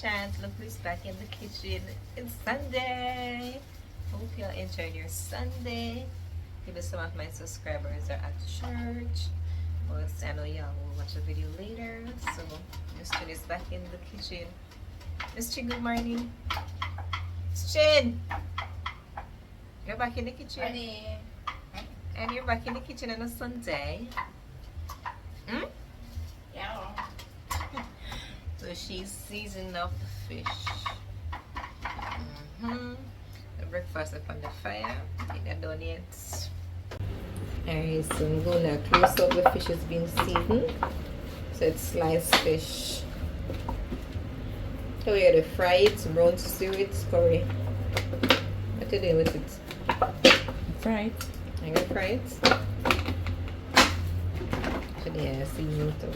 Chance. Look who's back in the kitchen. It's Sunday. Hope y'all enjoyed your Sunday. Maybe some of my subscribers are at church. Well, I know y'all will watch the video later. So Miss Chin is back in the kitchen. Miss Chin, good morning. Miss Chin, you're back in the kitchen. Honey. And you're back in the kitchen on a Sunday. Hmm? Yeah. So she's seasoning up the fish. The breakfast up on the fire. Take that done yet. Alright, so I'm going to close up the fish is being seasoned. So it's sliced fish. So we have to fry it, brown stew it, curry. What are you doing with it? Fry it. I'm going to fry it. So yeah, season it up.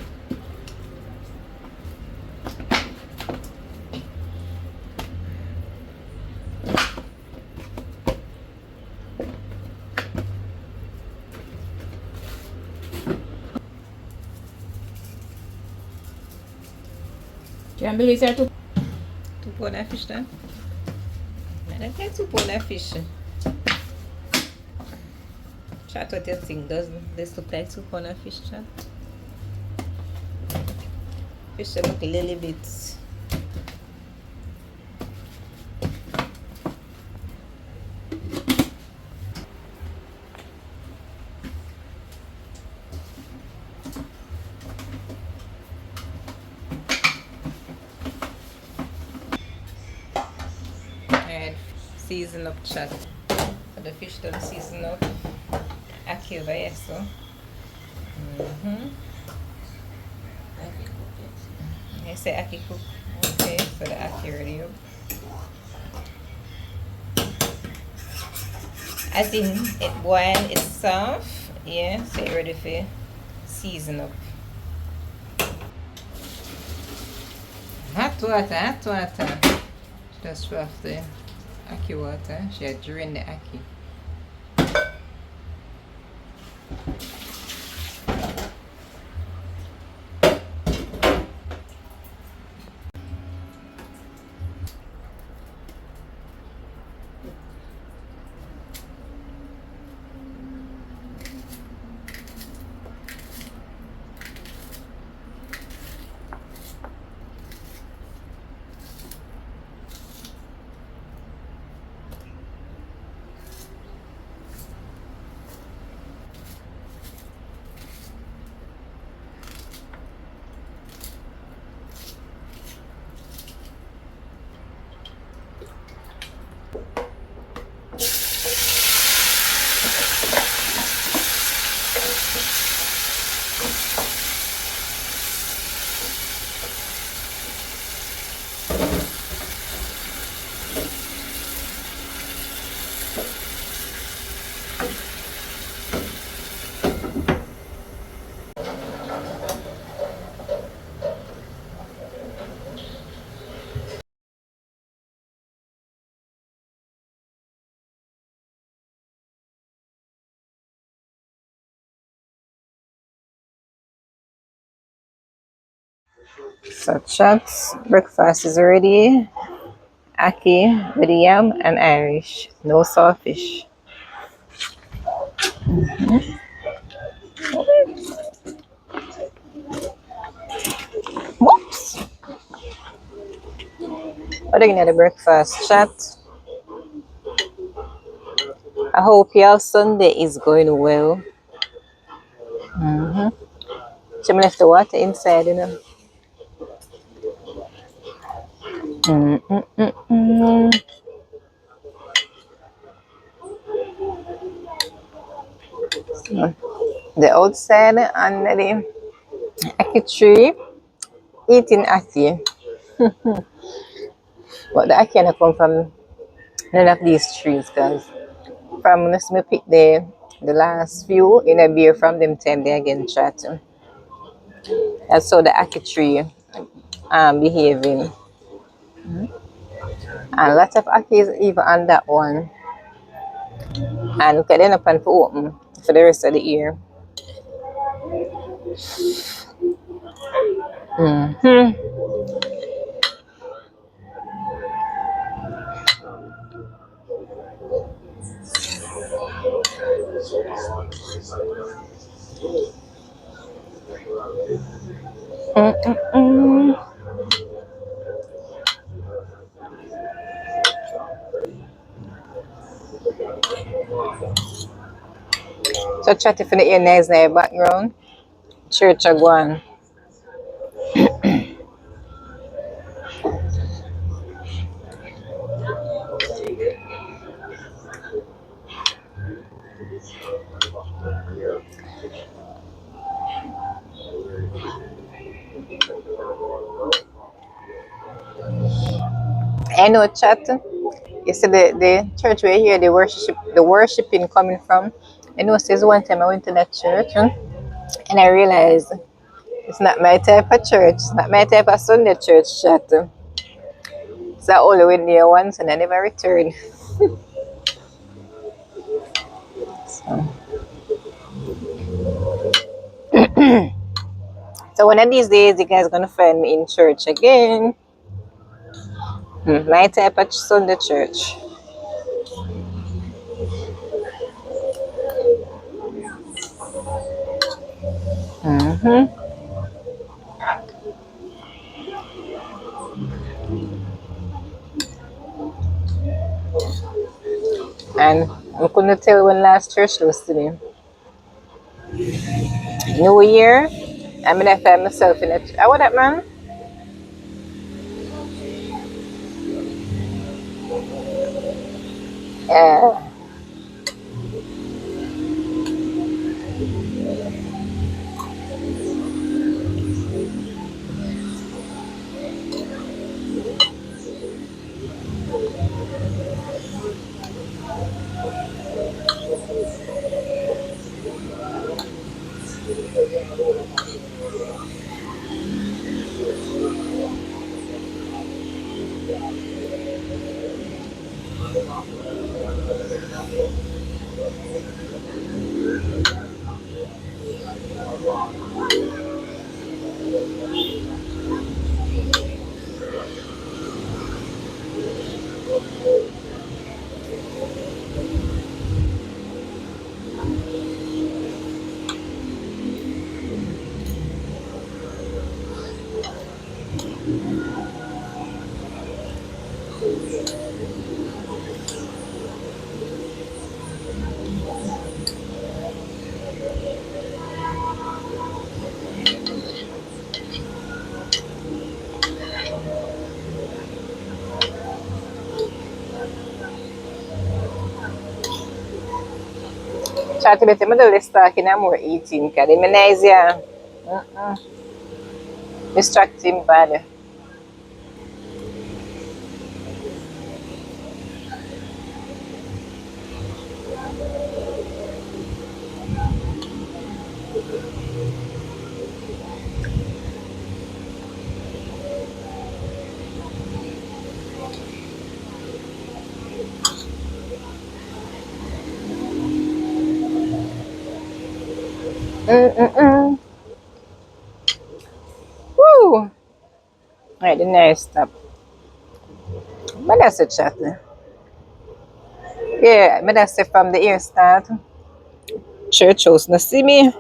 Can't believe it's too. 2 pound of fish then? I don't get 2 pound of fish. Chat what you think. Does this look like 2 pound of fish, chat? Fish look a little bit. Season up chat. So the fish done season up. Ackkee over here, so. I say ackkee cook. Okay, so the ackkee ready up. As in it boil, it's soft. Yeah, so it's ready for season up. Hot water, hot water. Just for the ackkee water. She had drained the ackkee. So chat, breakfast is ready. Ackkee with yam and Irish. No saltfish. Whoops! What are you at the breakfast chat? I hope your Sunday is going well. She left the water inside, you know. The outside under the ackkee tree eating ackkee. But the ackkee cannot come from none of these trees, guys. From let's me pick the last few in a beer from them time they again chat. That's how the ackkee tree behaving. And lots of ackees even on that one. And look at them up and for open for the rest of the year. Mm-mm-mm. So chat if you hear noise in the background. Church are going. I know chat. You see the church where you hear the worshiping coming from. I know says one time I went to that church and I realized it's not my type of church. It's not my type of Sunday church chat. So I only went there once and I never returned. So, so one of these days you guys gonna find me in church again. My type of Sunday church. hmm And I couldn't tell when last church was to me. New Year, I'm gonna find myself in a. What that man? Yeah. Try to better middle stock in a more eating because the Malaysia distracting bad. Mm-mm-mm. Woo! Right, the nice stop. But that's a chat. Yeah, but that's it from the ear start. Church house, no see me.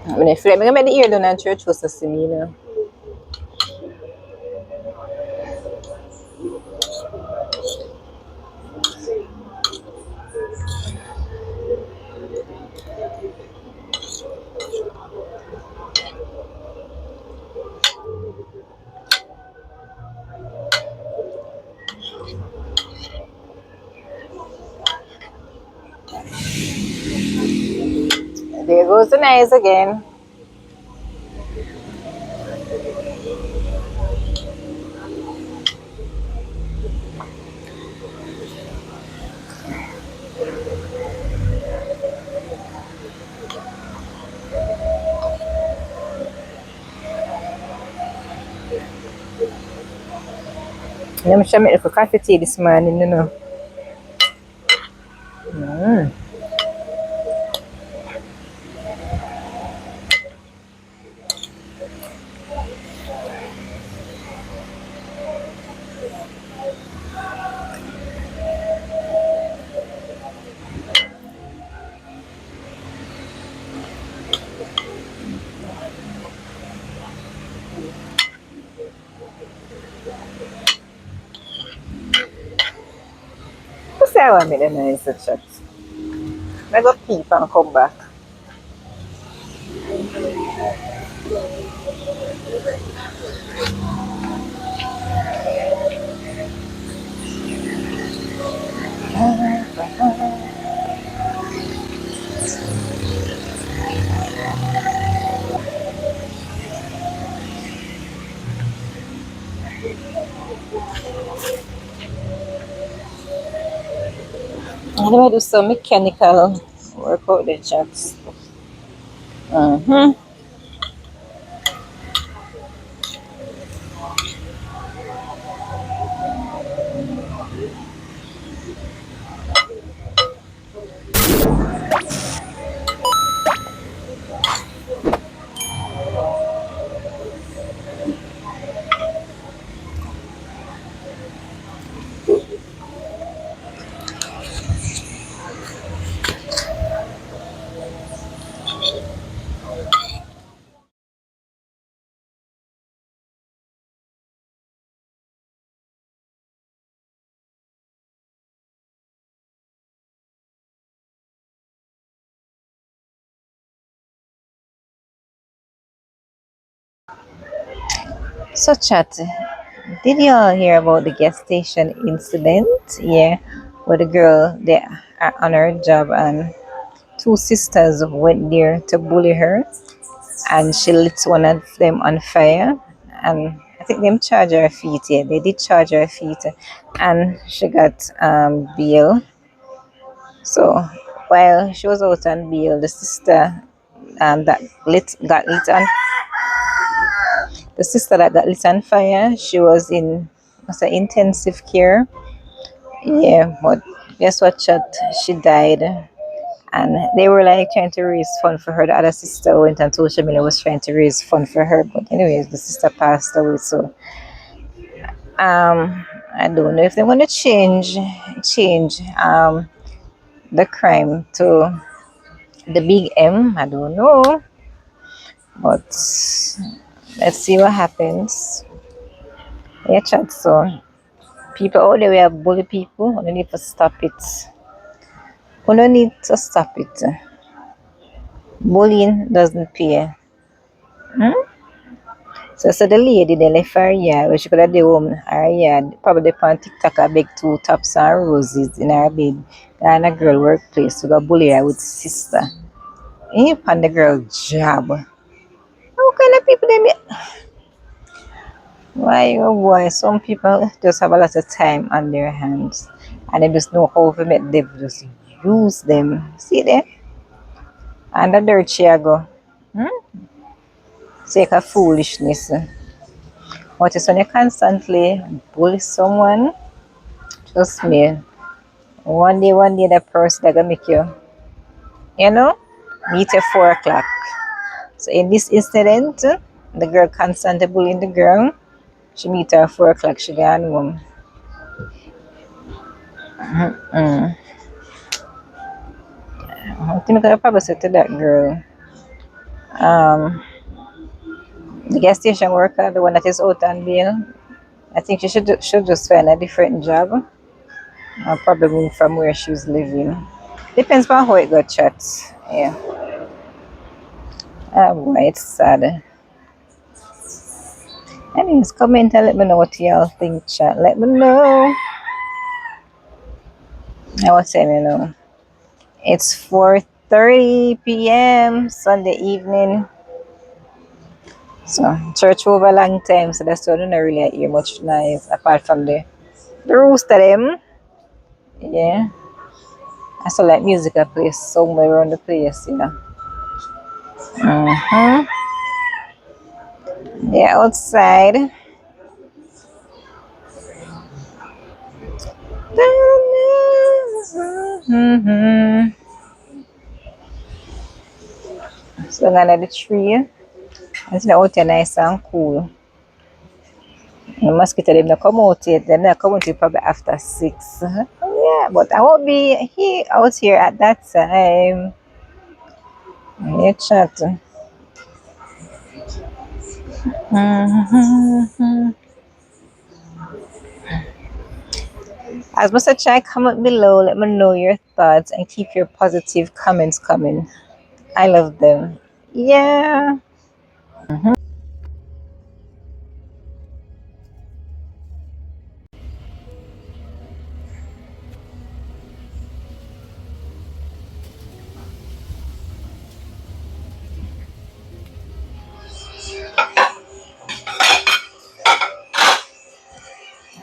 I mean, if I'm gonna make the ear done and church house, no see me, you know. There goes the nice again. I'm sure I made for coffee tea this morning, you know. Mm. I want me the nice chat. I go peep and come back. I'm gonna do some mechanical work out the chats. Mm-hmm. So chat, did you all hear about the gas station incident? Yeah, where the girl they are on her job and two sisters went there to bully her and she lit one of them on fire and I think them charge her feet, yeah, they did charge her feet and she got bail. So while she was out on bail, the sister that got lit on the sister that got lit on fire, she was in what's that, intensive care. Yeah, but guess what, chat? She died. And they were like trying to raise fund for her. The other sister went on social media was trying to raise fund for her. But anyways, the sister passed away. So I don't know if they want to change the crime to the big M. I don't know. But let's see what happens. Yeah, chat. So people out there we have bully people. We need to stop it. We don't need to stop it. Bullying doesn't pay. Hmm? So the lady they left her yard where she could have the home her yard, probably on TikTok a big two tops and roses in her bed. And a girl workplace to go bully her with sister. And on the girl job. How kind of people they be? Why oh boy, some people just have a lot of time on their hands and they just know how to make them just use them. See there? And the dirt she a go. Hmm? Sake of foolishness. What is when you constantly bully someone? Trust me. One day that person that gonna make you, you know, meet at 4 o'clock. So in this incident, the girl constantly bullying the girl. She meet her at 4 o'clock. She gone home. Mm. I think I could probably say to that girl, um, the gas station worker, the one that is out on bail. I think she should just find a different job. Probably move from where she's living. Depends on how it got chat. Yeah. Boy, it's sad. Anyways, comment and let me know what y'all think, chat. Let me know. I will tell you know. It's 4:30 p.m. Sunday evening. So church over a long time, so that's why I don't really hear much noise apart from the rooster them. Yeah. I saw like music I play somewhere around the place, you know. Mm-hmm. Yeah, outside. Mm-hmm. So under the tree. It's not out there nice and cool. The mosquito them not come out yet. Them not come out till probably after 6. Yeah, but I won't be here out here at that time. Yeah, chat. Mm-hmm. As much as chat, comment below, let me know your thoughts and keep your positive comments coming. I love them. Yeah.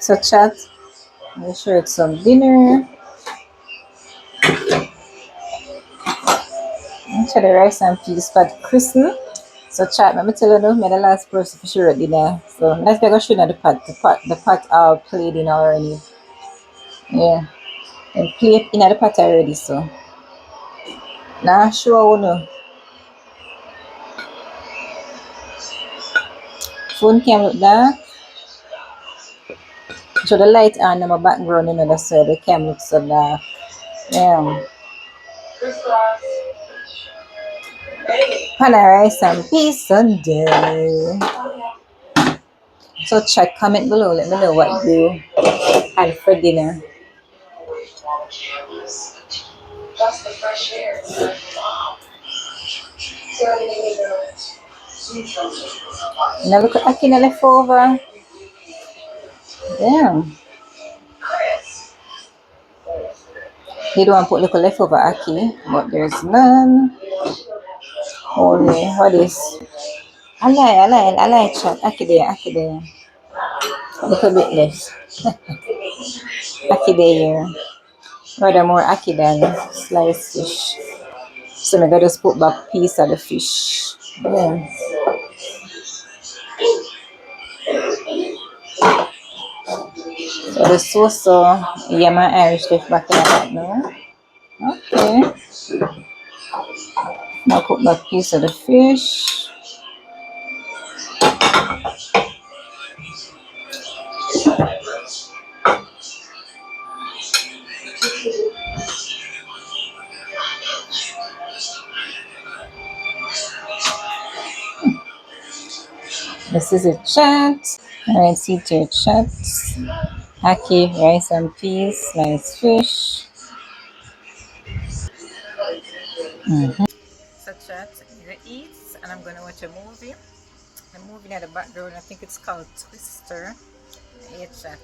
So chat, make sure it's some dinner. Make sure the rice and peas pot christen. So chat, let me tell you now, me the last person for sure at dinner. So let's go shoot at the pot all played in already. Yeah. And plate in the pot already, so. Nah sure no. Phone came with that. So the light on in my background, you know, that's why the cam looks so dark. Yeah. Pan rice and peas Sunday. So check comment below, let me know what you had for dinner. Now look at Akina left over. Damn. They don't want to put little leftover Aki, but there's none. Only what is I like chat. Aki there. A little bit less. Aki there. Rather more Aki than sliced fish. So I gotta just put back piece of the fish. Yeah. So the sauce, yeah, my Irish left back in that now. Okay. Now put back piece of the fish. This is a chat. Alright, see to your chat. Aki, rice and peas, sliced fish. So chat, I'm gonna eat and I'm gonna watch a movie. The movie in the background, I think it's called Twister. Yeah, chat.